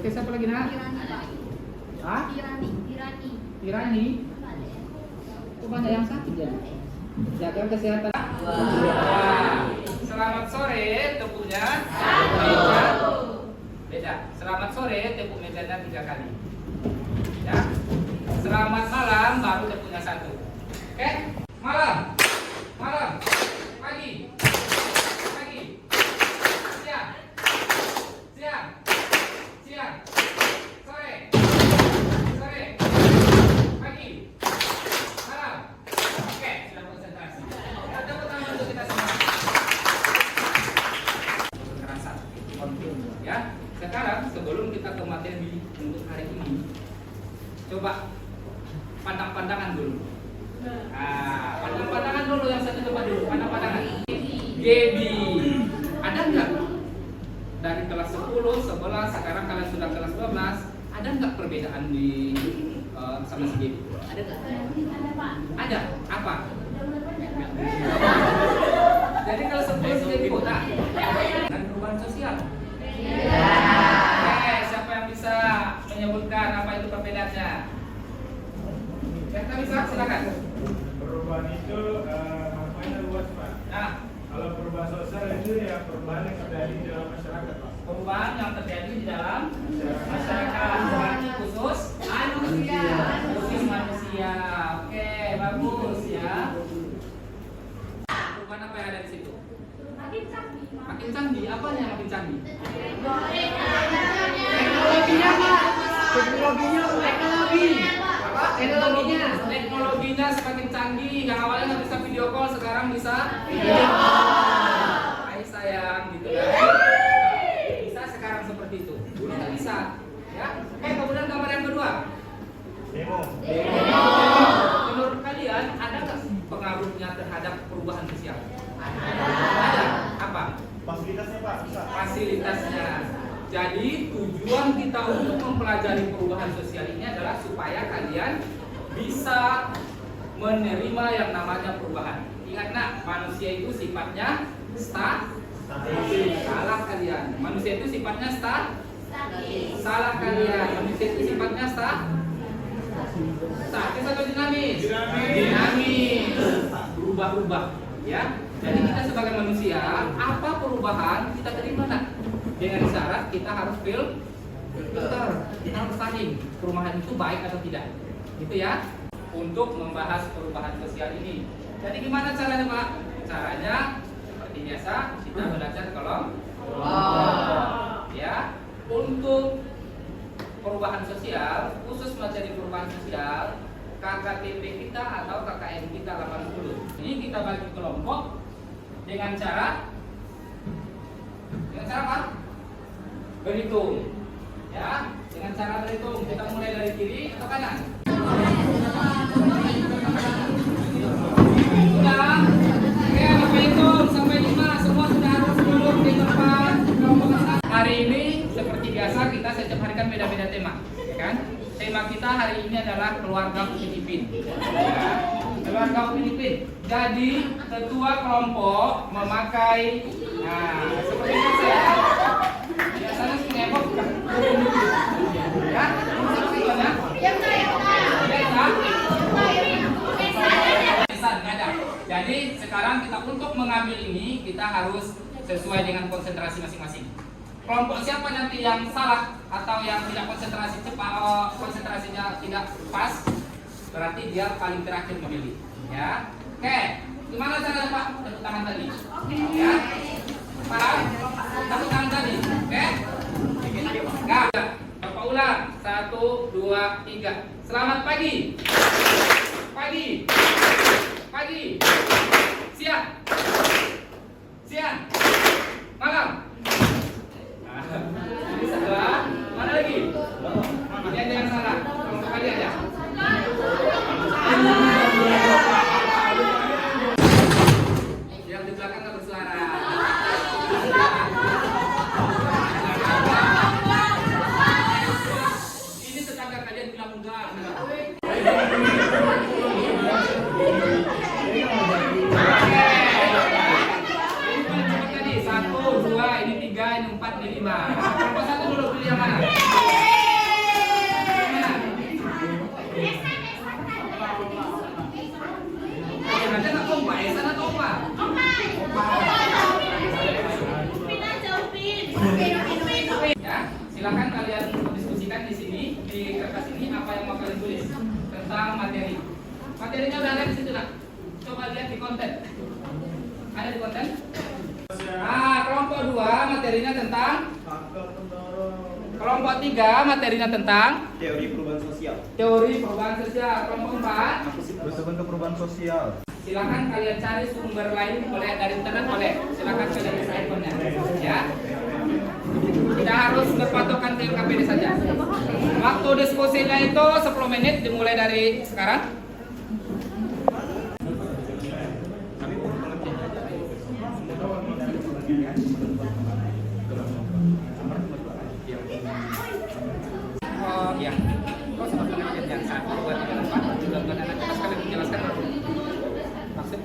Oke, siapa lagi nak? Tirani, Pak. Hah? Tirani. Tirani? Kok banyak yang sakit ya? Jaga kesehatan. Selamat sore, tepuknya. Beda. Selamat sore, tepuk mejanya 3 kali. Ya. Selamat malam, baru tepuknya 1. Oke? Malam. Malam. Pagi. Pagi. Siang. Siang. Siang. Sore. Sore. Pagi. Malam. Oke, sudah konsentrasi. Tepuk tangan untuk kita semua. Kekerasan. Ya. Sekarang sebelum kita ke materi untuk hari ini, coba pandang-pandangan dulu. Nah, pandang-pandangan dulu yang satu, coba dulu pandang-pandangan. Gaby, ada nggak dari kelas 10, 11, sekarang kalian sudah kelas 12, ada nggak perbedaan di sama si Gaby? Ada nggak? Ada, Pak. Ada. Apa? Jadi kalau 10 si Gaby kota dan perubahan sosial. Oke, siapa yang bisa menyebutkan apa itu perbedaannya? Yang tak bisa, silakan. Perubahan itu maknanya luas, Pak. Nah, Kalau perubahan sosial itu ya perubahan yang terjadi di dalam masyarakat, Pak. perubahan yang terjadi di dalam masyarakat berarti khusus manusia. Khusus manusia. Oke, bagus ya. Perubahan apa yang ada di situ? Makin canggih, Pak. Makin canggih. Apanya yang makin canggih? Teknologinya, Pak. Teknologinya. Apa? Teknologinya semakin canggih. Yang awalnya nggak bisa video call, sekarang bisa video call. Hai sayang, gitu kan? Bisa sekarang seperti itu. Dulu nggak bisa. Ya. Oke, kemudian gambar yang kedua. Demo. Menurut kalian ada nggak pengaruhnya terhadap perubahan sosial? Ada. Apa? Fasilitasnya, Pak, bisa. Fasilitasnya. Jadi tujuan kita untuk mempelajari perubahan sosial ini adalah supaya kalian bisa menerima yang namanya perubahan. Ingat nak, manusia itu sifatnya statis. Salah kalian. Manusia itu sifatnya statis. Salah kalian. Manusia itu sifatnya statis atau dinamis? Dinamis. Berubah-ubah. Ya. Jadi kita sebagai manusia, apa perubahan kita terima nak? Dengan syarat kita harus filter, kita harus tahu perubahan itu baik atau tidak, gitu ya. Untuk membahas perubahan sosial ini. Jadi gimana caranya, Pak? Caranya seperti biasa kita belajar kelompok. Ya, untuk perubahan sosial, khusus materi perubahan sosial, KKTP kita atau KKN kita 80. Ini kita bagi kelompok dengan cara apa? Berhitung. Ya, dengan cara berhitung. Kita mulai dari kiri atau kanan? Sudah. Oke, berhitung sampai 5. Semua sudah harus duduk di tempat. Hari ini seperti biasa kita setiap hari kan beda-beda tema, ya kan? Tema kita hari ini adalah keluarga Upin-Ipin. Ya, keluarga Upin-Ipin. Jadi ketua kelompok memakai, nah seperti itu ya. Biasanya mengepok bukan? Ya, seperti itu ya. Jadi sekarang kita untuk mengambil ini kita harus sesuai dengan konsentrasi masing-masing. Kelompok siapa nanti yang salah atau yang tidak konsentrasi cepat, konsentrasinya tidak pas, berarti dia paling terakhir memilih. Ya, oke. Gimana caranya, Pak? Tepuk tangan tadi. Ya, paham? Tepuk tangan tadi. Oke? Nah, Bapak ulang. 1, 2, 3. Selamat pagi. Pagi. Pagi. Siang. Siang. Malam. Ini salah. Mana lagi? Ini aja yang salah. Kelompok kali aja. Yang di belakang nggak bersuara. Ini tetangga kalian bilang enggak. Ini 1, 2, ini 3, ini 4, ini 5. Kelompok 1 dulu pilih yang mana? apa yang mau kalian tulis tentang materi. Materinya udah ada di situ nak. Coba lihat di konten. Ada di konten? Kelompok 2 materinya tentang. Kelompok 3 materinya tentang Teori perubahan sosial. teori perubahan sosial. Kelompok 4 Bentuk perubahan sosial. silakan kalian cari sumber lain, boleh dari internet, boleh. Silakan kalian isi ikonnya, ya. Tidak harus berpatokan ke KPD saja. Waktu diskusinya itu 10 menit dimulai dari sekarang. Oh iya. Kok sama penelitian yang 1, 2, 3, 4 juga buat anak kita sekalian menjelaskan dulu. Maksud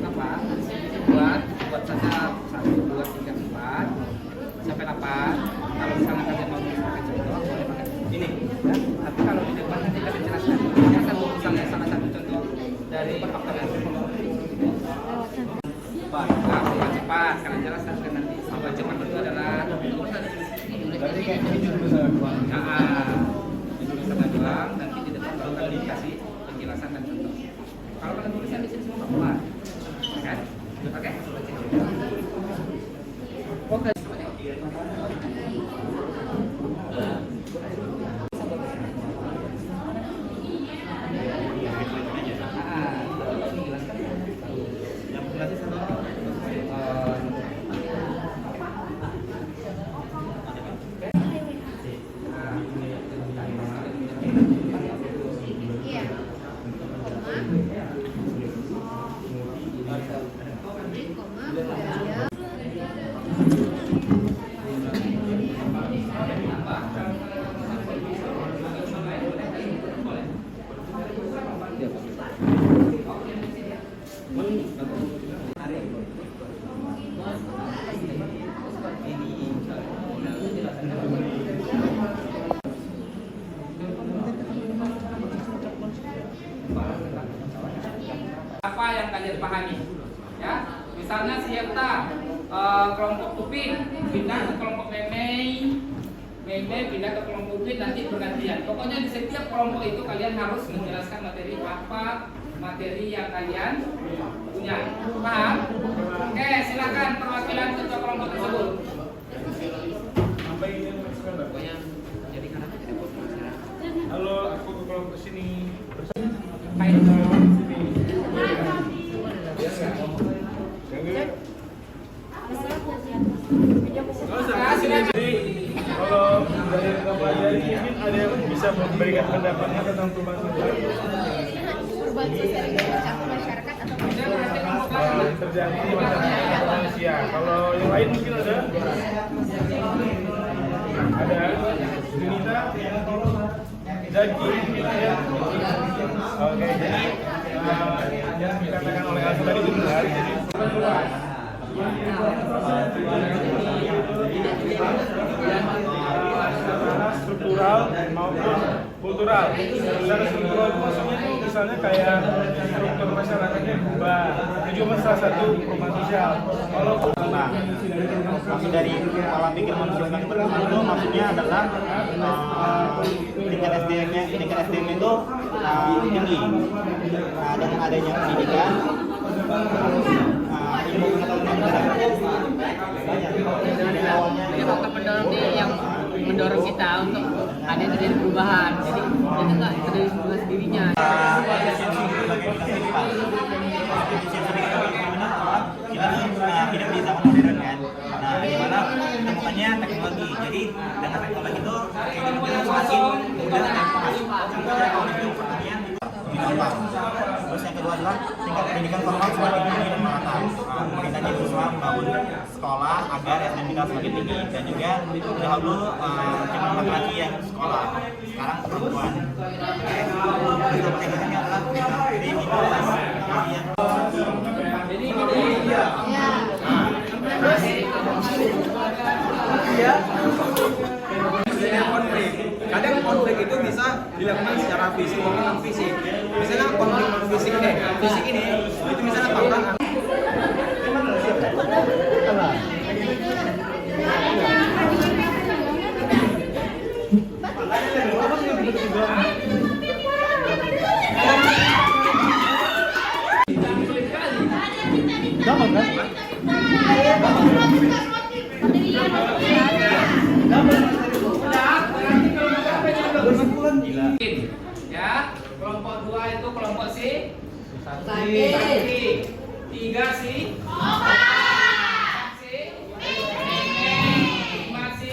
apa? Di sini buat saja 1, 2, 3, 4 sampai 8. Kalau misalnya kalian mau pakai contoh, boleh pakai ini. Ya? Tapi kalau di depan nanti kalian jelaskan. Biasa misalnya salah satu contoh dari perpaparan. Cepat. Kalian jelaskan nanti. Bahwa cepat itu adalah sama doang, nanti di depan baru kalian dikasih penjelasan dan contoh. Kalau kalian tulisnya di sini semua keluar, kan? Oke? Oke. Apa yang kalian pahami, ya? Misalnya Sieta kelompok Upin pindah ke kelompok Meme pindah ke kelompok Upin, nanti bergantian. Pokoknya di setiap kelompok itu kalian harus menjelaskan materi apa materi yang kalian punya. Paham? Oke, silakan perwakilan ketua kelompok tersebut. Halo, aku ke kelompok sini. Baik. Jadi kalau dari pelajari mungkin ada yang bisa memberikan pendapatnya tentang perubahan sosial. Perubahan sosial itu mencakup masyarakat atau Terjadi di masyarakat manusia. Kalau yang lain mungkin ada Junita, Zaki, ya. Oke, jadi yang dikatakan oleh Azu tadi itu benar. Jadi secara struktural maupun kultural. Secara struktural itu maksudnya itu misalnya kayak struktur masyarakatnya berubah. Itu cuma salah satu perubahan sosial. Kalau Maksud dari pola pikir manusia yang berkembang itu maksudnya adalah tingkat SDM itu tinggi. Dengan adanya pendidikan, ilmu pengetahuan Ini faktor pendorong nih yang mendorong kita untuk ada terjadi perubahan. Jadi itu nggak terjadi perubahan sendirinya. Kita hidup di zaman modern kan. Nah, di mana temukannya teknologi. Jadi dengan teknologi itu kehidupan kita semakin mudah dan cepat. Contohnya kalau di bidang pertanian gampang. Terus yang kedua adalah tingkat pendidikan formal semakin tinggi dan merata. Pemerintahnya berusaha membangun sekolah agar SDM kita semakin tinggi dan juga dahulu cuma laki-laki yang sekolah, sekarang perempuan. Terus yang berikutnya adalah kriminalitas. Kadang konflik itu bisa dilakukan secara fisik maupun non fisik. Misalnya konflik non fisik fisik ini itu misalnya tawuran. gila. Ya, kelompok 2 itu kelompok si Santi. 3 si si 5 si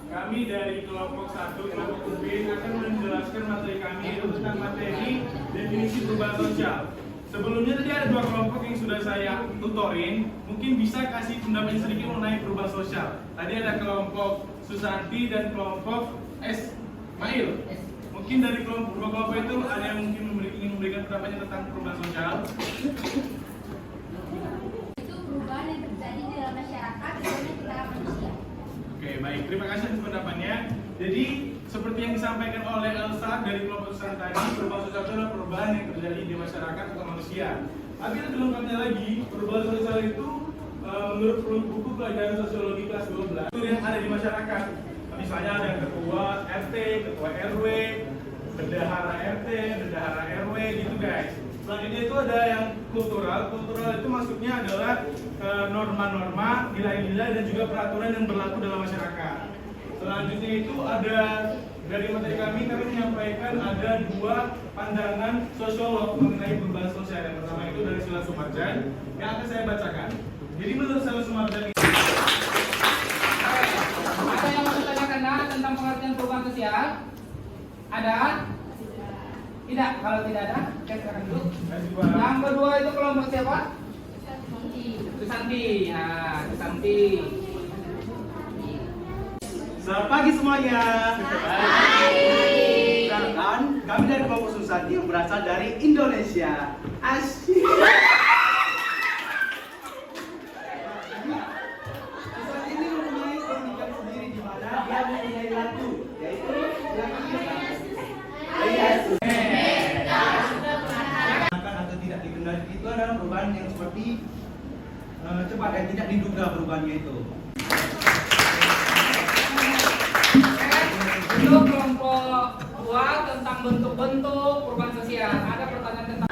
Kami dari kelompok 1 kelompok Upin akan menjelaskan materi kami yaitu tentang materi definisi perubahan sosial. Sebelumnya tadi ada 2 kelompok yang sudah saya tutorin, mungkin bisa kasih pendapat sedikit mengenai perubahan sosial. Tadi ada kelompok Susanti dan kelompok Mail. Mungkin dari kelompok itu ada yang mungkin ingin memberikan pendapatnya tentang perubahan sosial. Itu perubahan yang terjadi di dalam masyarakat dan kita manusia. Oke, baik. Terima kasih atas pendapatnya. Jadi, seperti yang disampaikan oleh Elsa dari kelompok Susanti tadi, perubahan sosial itu adalah perubahan yang terjadi di masyarakat atau manusia. Tapi ada lengkapnya lagi, perubahan sosial itu menurut buku pelajaran sosiologi kelas 12 itu yang ada di masyarakat. Misalnya ada yang ketua RT, ketua RW, bendahara RT, bendahara RW gitu guys. Selanjutnya itu ada yang kultural. Kultural itu maksudnya adalah norma-norma, nilai-nilai dan juga peraturan yang berlaku dalam masyarakat. Selanjutnya itu ada dari materi kami menyampaikan ada 2 pandangan sosiolog mengenai perubahan sosial. Yang pertama itu dari Sila Sumarjan yang akan saya bacakan. Jadi menurut Sila Sumarjan Ada yang mau ditanyakan tentang pengertian perubahan sosial? Ada? Tidak, kalau tidak ada, kita silakan dulu. Yang kedua itu kelompok siapa? Susanti. Nah, Susanti. Selamat pagi semuanya. Perkenalkan, kami dari kelompok Susanti yang berasal dari Indonesia. Asyik. Susanti ini mempunyai keunikan sendiri di mana dia mempunyai lagu, yaitu atau tidak dikendali itu adalah perubahan yang seperti cepat dan tidak diduga perubahannya itu. Untuk kelompok 2 tentang bentuk-bentuk perubahan sosial. Ada pertanyaan tentang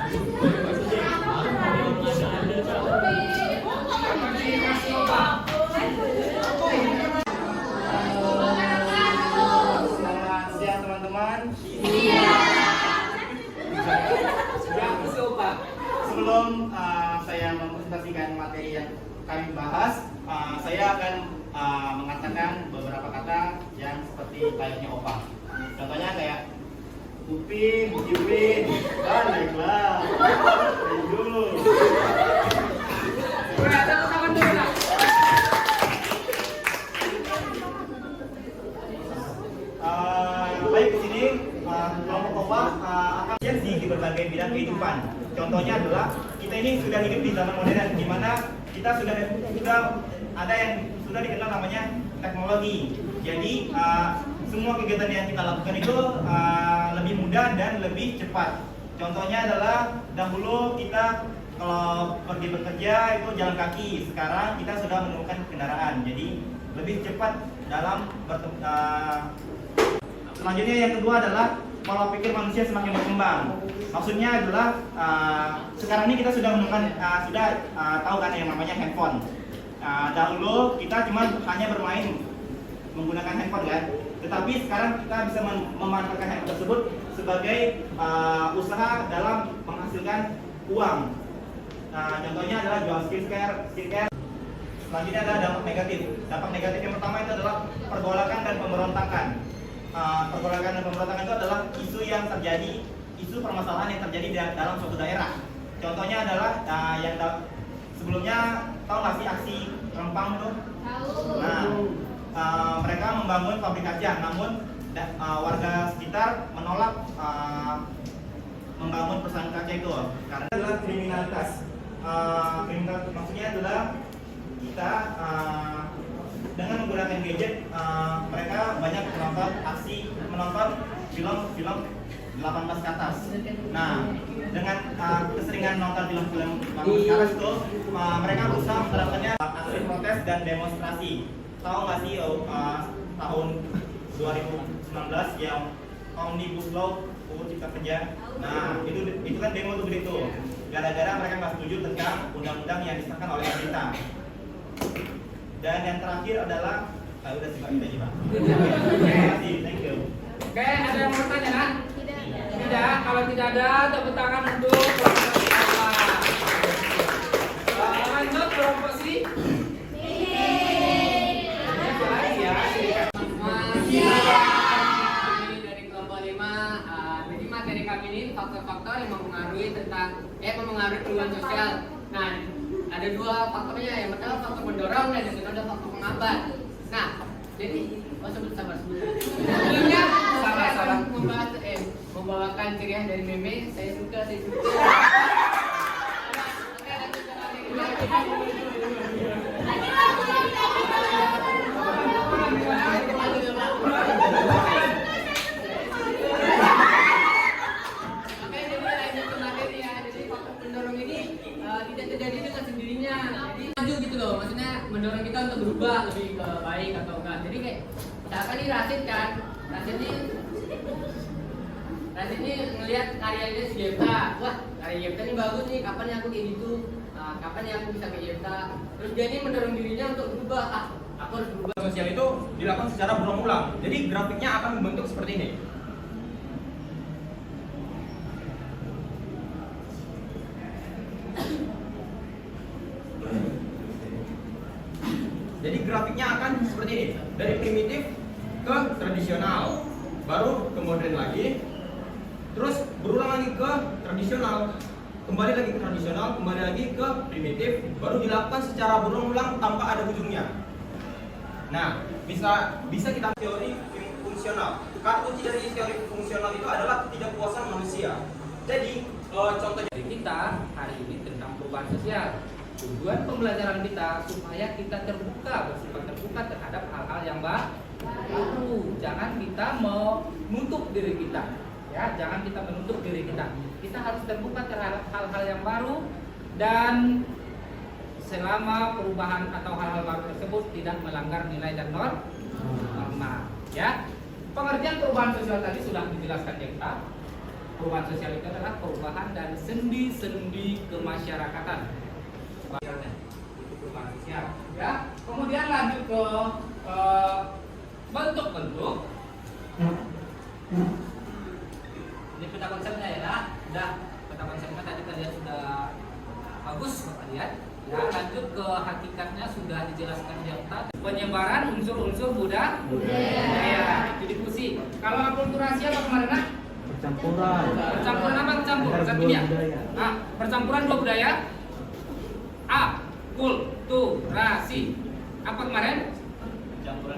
Selamat siang teman-teman. Sebelum saya mempresentasikan materi yang kami bahas, saya akan mengatakan beberapa kata yang seperti layaknya opa. Contohnya kayak Upin, Upin, baliklah, ayo. Baik, di sini kelompok opa akan di berbagai bidang kehidupan. Contohnya adalah kita ini sudah hidup di zaman modern, di mana kita sudah ada yang sudah dikenal namanya teknologi. Jadi semua kegiatan yang kita lakukan itu lebih mudah dan lebih cepat. Contohnya adalah dahulu kita kalau pergi bekerja itu jalan kaki, sekarang kita sudah menemukan kendaraan. Jadi lebih cepat dalam selanjutnya yang kedua adalah pola pikir manusia semakin berkembang. Maksudnya adalah sekarang ini kita sudah menemukan tahu kan yang namanya handphone. Dahulu kita cuma hanya bermain menggunakan handphone kan, tetapi sekarang kita bisa memanfaatkan handphone tersebut sebagai usaha dalam menghasilkan uang. Contohnya adalah jual skincare. Selanjutnya ada dampak negatif. Dampak negatif yang pertama itu adalah pergolakan dan pemberontakan. Pergolakan dan pemberontakan itu adalah isu yang terjadi, isu permasalahan yang terjadi dalam suatu daerah. Contohnya adalah yang sebelumnya tahu nggak sih aksi Rempang tuh? Nah, mereka membangun pabrik kaca, namun warga sekitar menolak membangun perusahaan kaca itu karena adalah kriminalitas. Kriminalitas maksudnya adalah kita dengan menggunakan gadget, mereka banyak menonton film 18 ke atas. Nah, dengan keseringan nonton film-film 18 ke atas itu, mereka berusaha menerapkannya aksi protes dan demonstrasi. Tahu nggak sih tahun 2019 yang Omnibus Law UU Cipta Kerja? Nah, itu kan demo tuh begitu. Gara-gara mereka nggak setuju tentang undang-undang yang disahkan oleh pemerintah. Dan yang terakhir adalah udah sih Pak, kita aja Pak. Terima kasih, thank you. Oke, ada yang mau bertanya, Nak? Tidak. Tidak, kalau tidak ada, tepuk tangan untuk kelompok si Alfa. Lanjut kelompok si Dari kelompok 5, jadi materi kami ini faktor-faktor yang mempengaruhi mempengaruhi perubahan sosial. Nah, ada dua faktornya, yang pertama faktor mendorong dan yang kedua ada faktor penghambat. Nah, jadi sabar. Sebelumnya saya akan membawakan ciriah dari meme. Saya suka. Oke, lanjut ke materi. Oke, jadi lanjut ke materi ya. Jadi faktor pendorong ini tidak terjadi dengan sendirinya. Jadi maju gitu loh. Maksudnya mendorong kita untuk berubah lebih ke baik atau enggak. Jadi kayak misalkan nih Rasid kan. Rasid ini ngelihat karyanya si Yevta. Wah, karya Yevta ini bagus nih. Kapan ya aku kayak gitu? Kapan ya aku bisa kayak Yevta? Terus dia ini mendorong dirinya untuk berubah. Aku harus berubah. Sosial itu dilakukan secara berulang-ulang. Jadi grafiknya akan membentuk seperti ini. Jadi grafiknya akan seperti ini, dari primitif ke tradisional, baru ke modern lagi, terus berulang lagi ke tradisional, kembali lagi ke tradisional, kembali lagi ke primitif, baru dilakukan secara berulang-ulang tanpa ada ujungnya. Nah, bisa kita teori fungsional. Kata kunci dari teori fungsional itu adalah ketidakpuasan manusia. Jadi contohnya Jadi kita hari ini tentang perubahan sosial. Tujuan pembelajaran kita supaya kita bersifat terbuka terhadap hal-hal yang baru. Jangan kita menutup diri kita, ya. Jangan kita menutup diri kita. Kita harus terbuka terhadap hal-hal yang baru dan selama perubahan atau hal-hal baru tersebut tidak melanggar nilai dan norma, ya. Pengertian perubahan sosial tadi sudah dijelaskan kita. Perubahan sosial itu adalah perubahan dan sendi-sendi kemasyarakatan. Itu perubahan sosial, ya. Kemudian lanjut ke bentuk-bentuk. Ini peta konsepnya ya, udah peta konsepnya tadi kalian sudah bagus kalian. Ya, lanjut ke hakikatnya sudah dijelaskan Yevta. Penyebaran unsur-unsur budaya. Itu difusi. Kalau akulturasi apa kemarin, Nak? Percampuran apa campur? Satunya. Percampuran dua budaya. Kulturasi. Apa kemarin?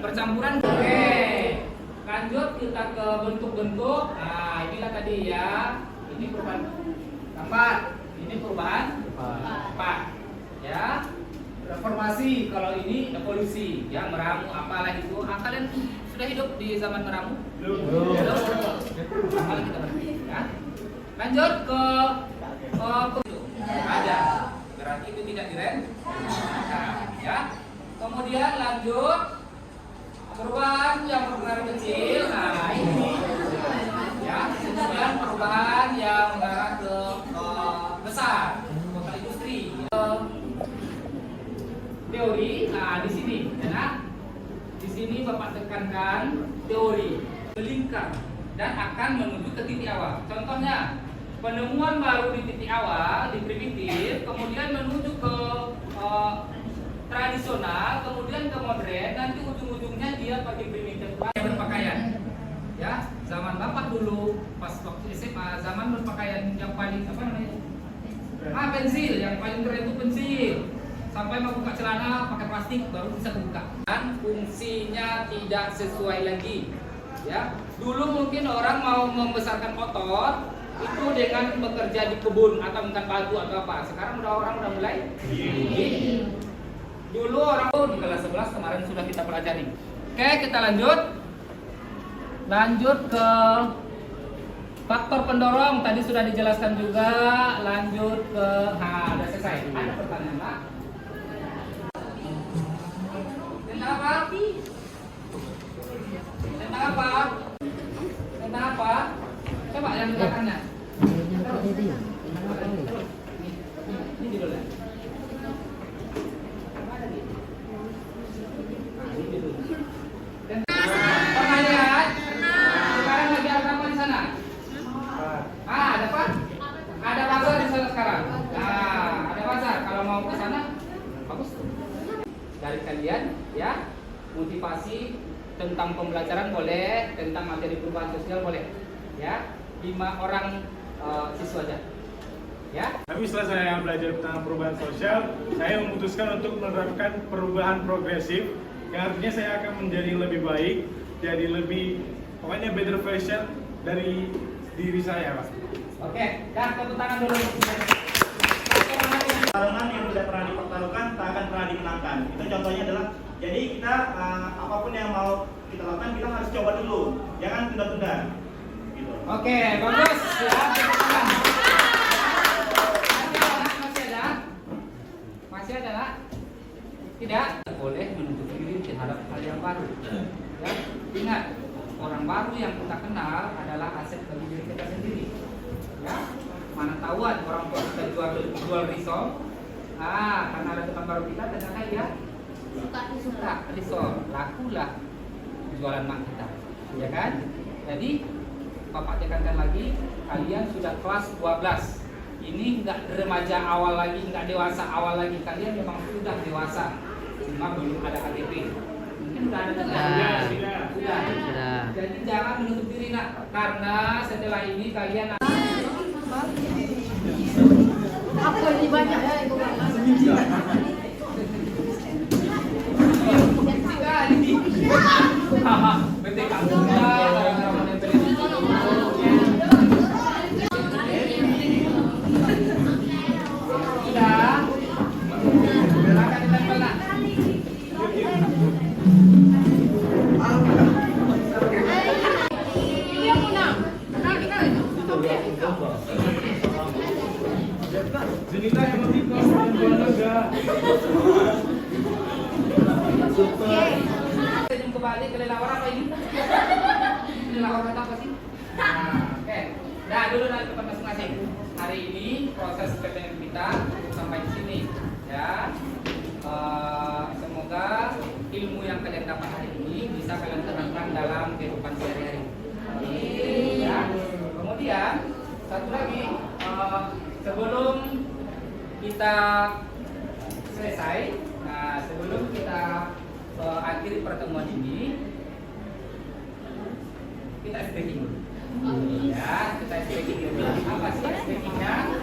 Percampuran. Oke. Lanjut kita ke bentuk-bentuk. Nah, inilah tadi ya. Ini perubahan tempat. Ini perubahan tempat. Ya. Reformasi. Kalau ini evolusi. Ya, meramu apalah itu. Kalian sudah hidup di zaman meramu? Belum. Apalah kita berarti, ya. Lanjut ke ada. Berarti itu tidak ya. Kemudian lanjut perubahan yang berpengaruh kecil. Nah, ini ya. Kemudian perubahan yang mengarah ke besar, kota industri. Teori. Nah, di sini, ya. Di sini Bapak tekankan teori melingkar dan akan menuju ke titik awal. Contohnya penemuan baru di titik awal, di primitif, kemudian menuju ke tradisional, kemudian ke modern, nanti ujung-ujungnya dia pakai primitif berpakaian. Ya, zaman Bapak dulu pas waktu SMA, zaman berpakaian yang paling apa namanya? Pensil, yang paling keren itu pensil. Sampai mau buka celana pakai plastik baru bisa buka. Dan fungsinya tidak sesuai lagi. Ya, dulu mungkin orang mau membesarkan otot itu dengan bekerja di kebun atau mengangkat batu atau apa. Sekarang orang udah mulai gini. Dulu orang di kelas 11 kemarin sudah kita pelajari. Oke, kita lanjut ke faktor pendorong. Tadi sudah dijelaskan juga. Lanjut ke udah selesai. Ada pertanyaan, Pak? Tentang apa? Tentang apa? Tentang apa? Coba yang di belakangnya. Ini dulu ya. Pernah lihat? Sekarang lagi ada apa di sana? Ada apa? Ada bazar di sana sekarang. Nah, ada bazar. Kalau mau ke sana, bagus. Dari kalian, ya, motivasi tentang pembelajaran boleh, tentang materi perubahan sosial boleh, ya. 5 orang siswa aja, ya. Tapi setelah saya belajar tentang perubahan sosial, saya memutuskan untuk menerapkan perubahan progresif, yang artinya saya akan menjadi lebih baik, jadi lebih, pokoknya better version dari diri saya, Pak. Oke, dah tepuk tangan dulu. Pertarungan yang tidak pernah dipertaruhkan tak akan pernah dimenangkan. Itu contohnya adalah, jadi kita apapun yang mau kita lakukan, kita harus coba dulu, jangan tunda-tunda. Gitu. Oke, bagus. Ya, tepuk tangan. Masih ada? Masih ada? Nak? Tidak? Boleh menuntut diri terhadap hal yang baru. Ya, ingat, orang baru yang kita kenal adalah aset bagi diri kita sendiri. Ya, mana tahuan orang tua kita jual risol. Karena ada teman baru kita, ternyata dia suka risol, lakulah jualan mak kita, ya kan? Jadi Bapak tekankan lagi, kalian sudah kelas 12. Ini enggak remaja awal lagi, enggak dewasa awal lagi. Kalian memang sudah dewasa, cuma belum ada KTP. Mungkin udah ada kan? Sudah. Jadi jangan menutup diri, nak, karena setelah ini kalian Apa ini banyak ya ibu bapak? penting kamu Zenita yang lebih kelas naga. senyum kembali ke lelawar apa ini? Lelawar kata apa sih? Oke. Nah, dulu nanti tempat masing-masing. Hari ini proses PPM kita sampai di sini, ya. Semoga ilmu yang kalian dapat hari ini bisa kalian terapkan dalam kehidupan sehari-hari. Ya. Kemudian satu lagi, sebelum kita selesai, sebelum kita akhiri pertemuan ini, kita stretching dulu. Ya, kita stretching dulu. Apa sih stretchingnya?